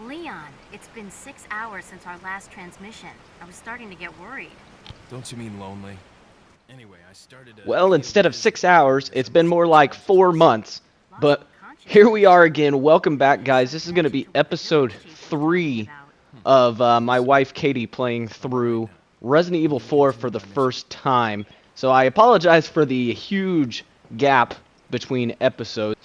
Leon, it's been 6 hours since our last transmission. I was starting to get worried. Don't you mean lonely? Anyway, I started to Well, feel instead of dizzy 6 hours, it's been more like 4 months. But here we are again. Welcome back, guys. This is going to be episode 3 of my wife Katie playing through Resident Evil 4 for the first time. So I apologize for the huge gap between episodes.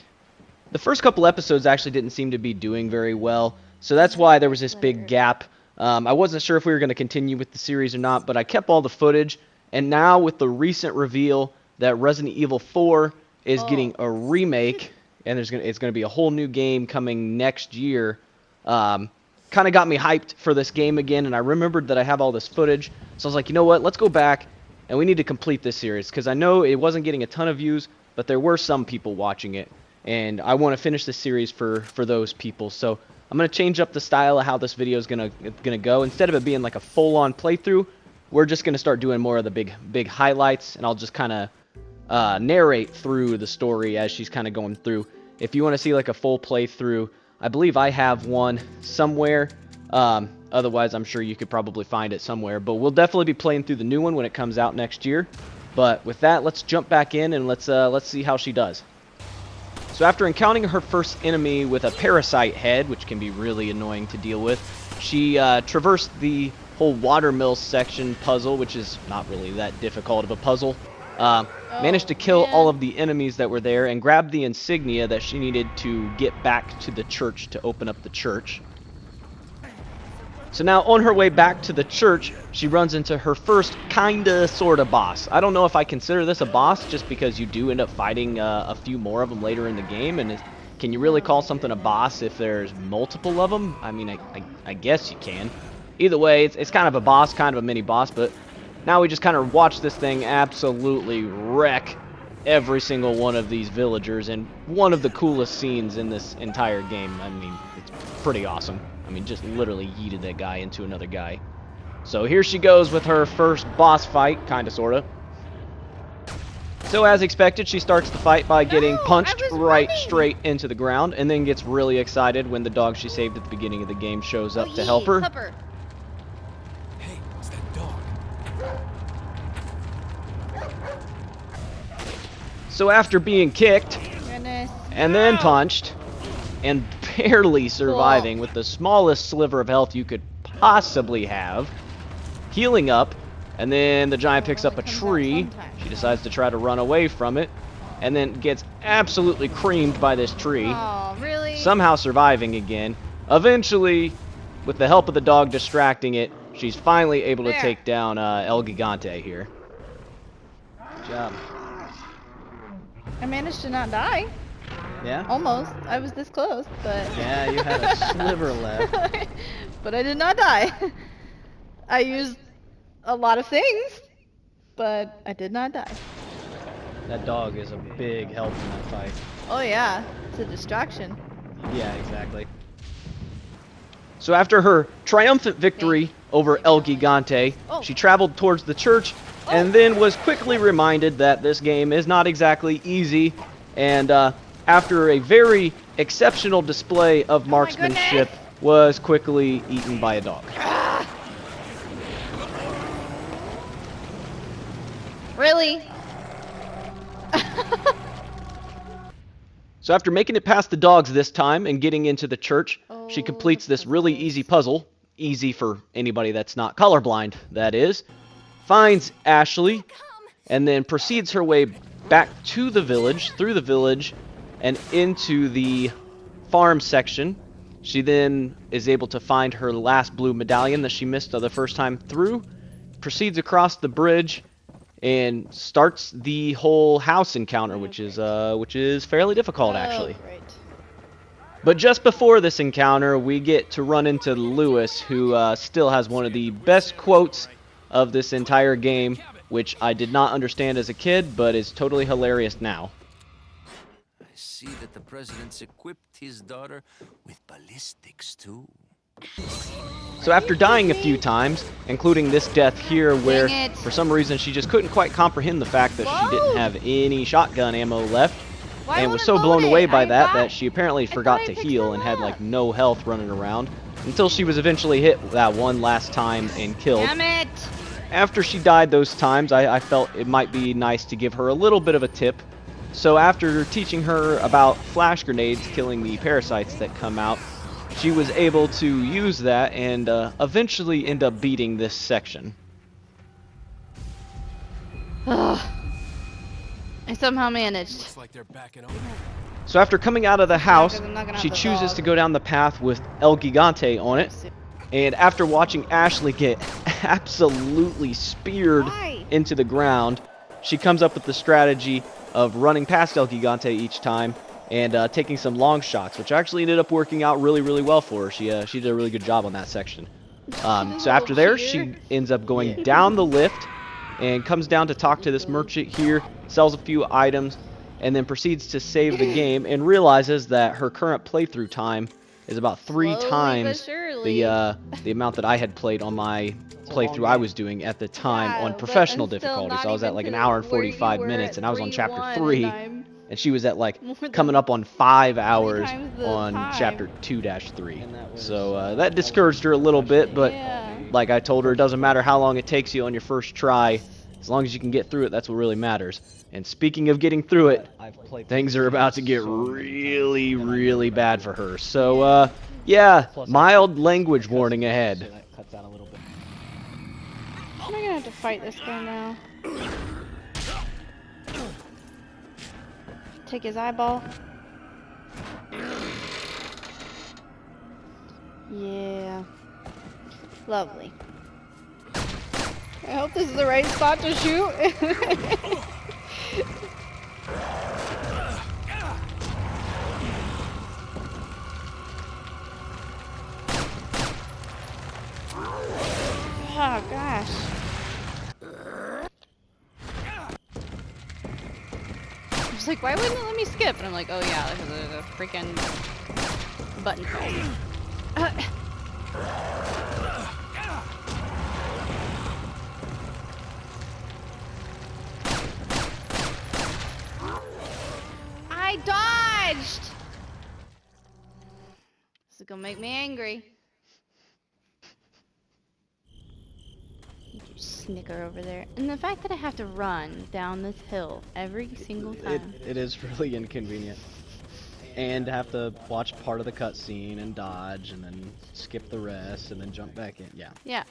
The first couple episodes actually didn't seem to be doing very well, so that's why there was this big gap. I wasn't sure if we were going to continue with the series or not, but I kept all the footage, and now with the recent reveal that Resident Evil 4 is getting a remake, and it's going to be a whole new game coming next year, kind of got me hyped for this game again, and I remembered that I have all this footage, so I was like, you know what, let's go back, and we need to complete this series, because I know it wasn't getting a ton of views, but there were some people watching it. And I want to finish this series for those people. So I'm going to change up the style of how this video is gonna go. Instead of it being like a full-on playthrough, we're just going to start doing more of the big highlights, and I'll just kind of narrate through the story as she's kind of going through. If you want to see like a full playthrough, I believe I have one somewhere. Otherwise, I'm sure you could probably find it somewhere. But we'll definitely be playing through the new one when it comes out next year. But with that, let's jump back in and let's see how she does. So after encountering her first enemy with a parasite head, which can be really annoying to deal with, she traversed the whole watermill section puzzle, which is not really that difficult of a puzzle. Managed to kill all of the enemies that were there and grabbed the insignia that she needed to get back to the church to open up the church. So now on her way back to the church, she runs into her first kinda sorta boss. I don't know if I consider this a boss just because you do end up fighting a few more of them later in the game, and can you really call something a boss if there's multiple of them? I mean, I guess you can. Either way, it's kind of a boss, kind of a mini boss, but now we just kind of watch this thing absolutely wreck every single one of these villagers, and one of the coolest scenes in this entire game. I mean, it's pretty awesome. I mean, just literally yeeted that guy into another guy. So here she goes with her first boss fight, kinda sorta. So as expected, she starts the fight by getting punched right straight into the ground, and then gets really excited when the dog she saved at the beginning of the game shows up to help her. Hey, it's that dog. So after being kicked, and then punched, and barely surviving with the smallest sliver of health you could possibly have, healing up, and then the giant picks up a tree. She decides to try to run away from it, and then gets absolutely creamed by this tree. Oh, really? Somehow surviving again. Eventually, with the help of the dog distracting it, she's finally able to take down El Gigante here. Good job. I managed to not die. Yeah? Almost. I was this close, but... Yeah, you had a sliver left. But I did not die. I used a lot of things, but I did not die. That dog is a big help in that fight. Oh yeah, it's a distraction. Yeah, exactly. So after her triumphant victory over El Gigante, she traveled towards the church and then was quickly reminded that this game is not exactly easy, and after a very exceptional display of marksmanship, was quickly eaten by a dog. Really? So after making it past the dogs this time and getting into the church, she completes this really easy puzzle. Easy for anybody that's not colorblind, that is. Finds Ashley, and then proceeds her way back to the village, through the village, and into the farm section. She then is able to find her last blue medallion that she missed the first time through, proceeds across the bridge, and starts the whole house encounter, which is fairly difficult actually. Right. But just before this encounter, we get to run into Lewis, who still has one of the best quotes of this entire game, which I did not understand as a kid, but is totally hilarious now. I see that the president's equipped his daughter with ballistics too. So after dying a few times, including this death here where for some reason she just couldn't quite comprehend the fact that she didn't have any shotgun ammo left, Why and won't was it so load blown it? away by I that thought- that she apparently forgot I to picked heal her and had like up. no health running around until she was eventually hit that one last time and killed. Damn it! After she died those times, I felt it might be nice to give her a little bit of a tip. So after teaching her about flash grenades killing the parasites that come out, she was able to use that and eventually end up beating this section. Ugh. I somehow managed. Looks like they're backing over. So after coming out of the house, 'cause I'm not gonna she have the chooses dog. to go down the path with El Gigante on it. And after watching Ashley get absolutely speared Why? into the ground, she comes up with the strategy of running past El Gigante each time and taking some long shots, which actually ended up working out really, really well for her. She did a really good job on that section. So after there, she ends up going down the lift and comes down to talk to this merchant here, sells a few items, and then proceeds to save the game and realizes that her current playthrough time is about 3 Slowly but times surely. the amount that I had played on my playthrough I was doing at the time Yeah, on but professional I'm still difficulty. So not I was at even like an to hour and where you 45 were minutes, at and I was on chapter 3-1, 3, and I'm and she was at like more than coming up on 5 hours times the on time. chapter 2-3. So that discouraged her a little bit, but Yeah. like I told her, it doesn't matter how long it takes you on your first try. As long as you can get through it, that's what really matters. And speaking of getting through it, things are about to get really, really bad for her. So, yeah, mild language warning ahead. Am I gonna have to fight this guy now? Take his eyeball. Yeah. Lovely. I hope this is the right spot to shoot. Oh gosh. I was like, why wouldn't it let me skip? And I'm like, oh yeah, because there's a freaking button press. I dodged! This is gonna make me angry. You snicker over there. And the fact that I have to run down this hill every single time. It is really inconvenient. And have to watch part of the cutscene and dodge and then skip the rest and then jump back in. Yeah. Yeah.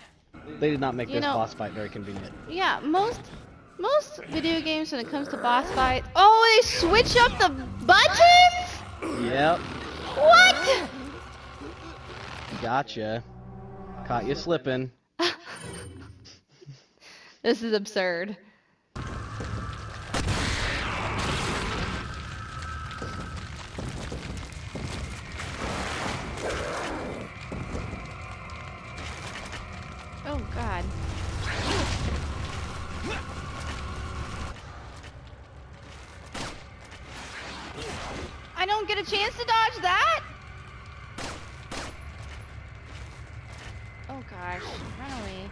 They did not make You this know- boss fight very convenient. Yeah, most video games when it comes to boss fights. Oh, they switch up the buttons? Yep. What? Gotcha. Caught you slipping. This is absurd. Oh god. I don't get a chance to dodge that? Oh gosh, run away.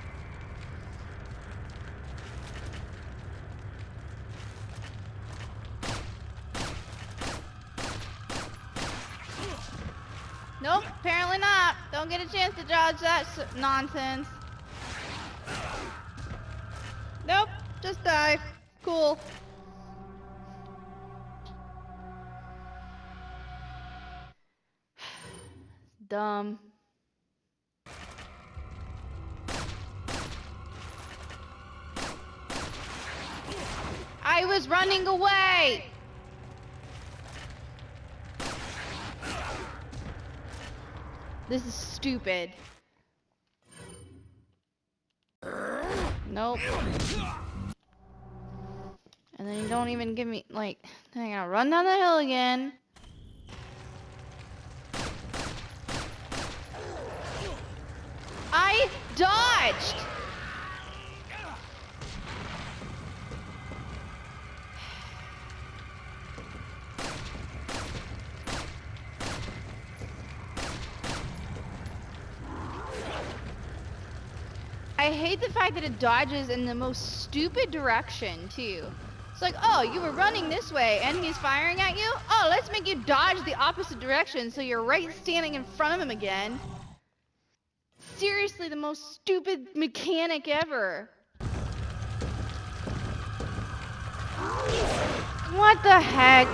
Nope, apparently not. Don't get a chance to dodge that nonsense. Nope, just die. Cool. Dumb. I was running away! This is stupid. Nope. And then you don't even give me, like, then I gotta run down the hill again. I dodged! I hate the fact that it dodges in the most stupid direction, too. It's like, oh, you were running this way and he's firing at you? Oh, let's make you dodge the opposite direction so you're right standing in front of him again. Seriously, the most stupid mechanic ever. What the heck?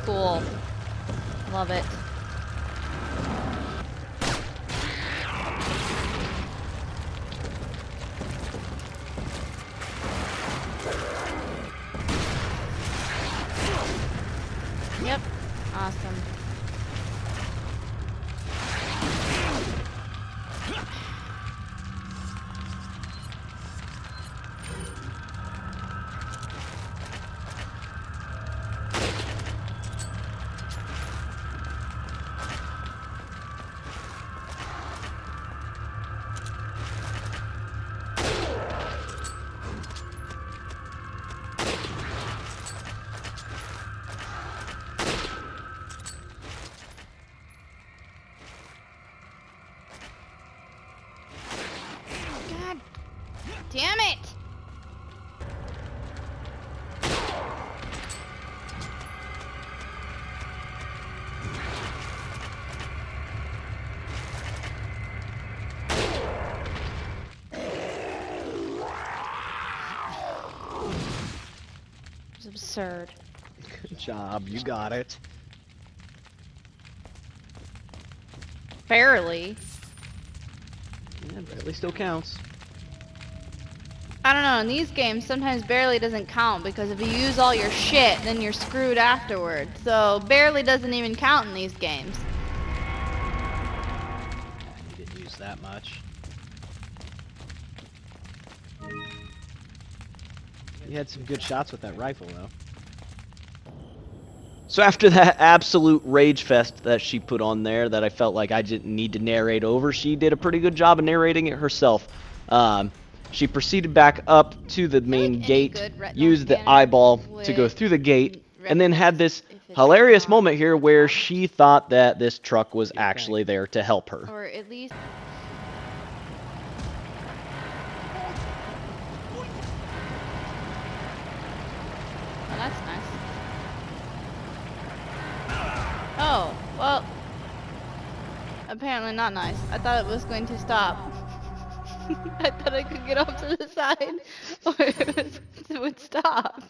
Cool. Love it. Yep. Awesome. God damn it! It's absurd. Good job, you got it. Barely. Yeah, barely still counts. I don't know, in these games, sometimes barely doesn't count because if you use all your shit, then you're screwed afterwards. So, barely doesn't even count in these games. You didn't use that much. You had some good shots with that rifle, though. So after that absolute rage fest that she put on there that I felt like I didn't need to narrate over, she did a pretty good job of narrating it herself. She proceeded back up to the main gate, used the eyeball to go through the gate, and then had this hilarious moment here where she thought that this truck was actually there to help her. Or at least... Oh, that's nice. Oh, well... Apparently not nice. I thought it was going to stop. I thought I could get off to the side, or it would stop.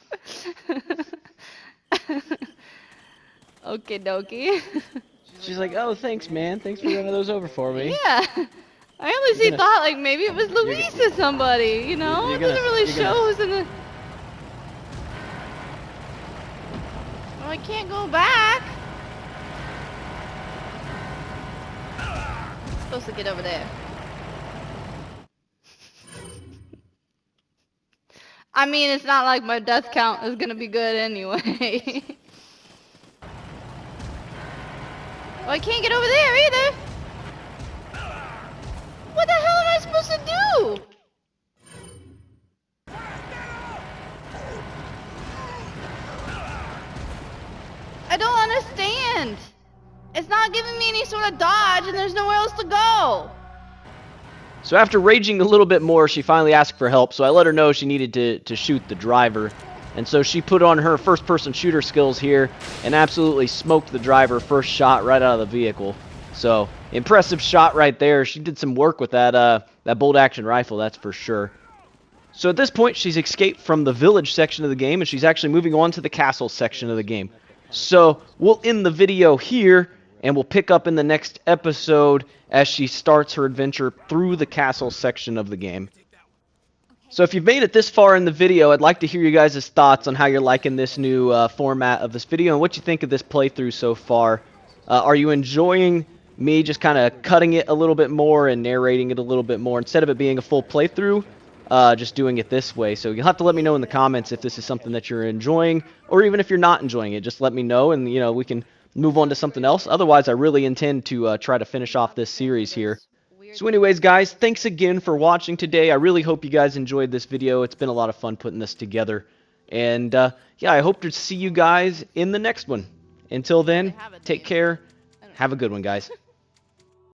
Okie dokie. She's like, oh, thanks, man. Thanks for running those over for me. Yeah. I honestly thought like maybe it was Luis or somebody, you know? It doesn't really show who's in the... Oh, I can't go back. I'm supposed to get over there. I mean, it's not like my death count is gonna be good anyway. Oh, I can't get over there either. What the hell am I supposed to do? I don't understand. It's not giving me any sort of dodge and there's nowhere else to go. So after raging a little bit more, she finally asked for help, so I let her know she needed to shoot the driver. And so she put on her first-person shooter skills here and absolutely smoked the driver first shot right out of the vehicle. So, impressive shot right there. She did some work with that bolt-action rifle, that's for sure. So at this point, she's escaped from the village section of the game, and she's actually moving on to the castle section of the game. So, we'll end the video here, and we'll pick up in the next episode as she starts her adventure through the castle section of the game. So if you've made it this far in the video, I'd like to hear you guys' thoughts on how you're liking this new format of this video and what you think of this playthrough so far. Are you enjoying me just kind of cutting it a little bit more and narrating it a little bit more instead of it being a full playthrough? Just doing it this way. So you'll have to let me know in the comments if this is something that you're enjoying, or even if you're not enjoying it. Just let me know, and we can move on to something else. Otherwise, I really intend to try to finish off this series here. So anyways, guys, thanks again for watching today. I really hope you guys enjoyed this video. It's been a lot of fun putting this together. And, yeah, I hope to see you guys in the next one. Until then, take care. Have a good one, guys.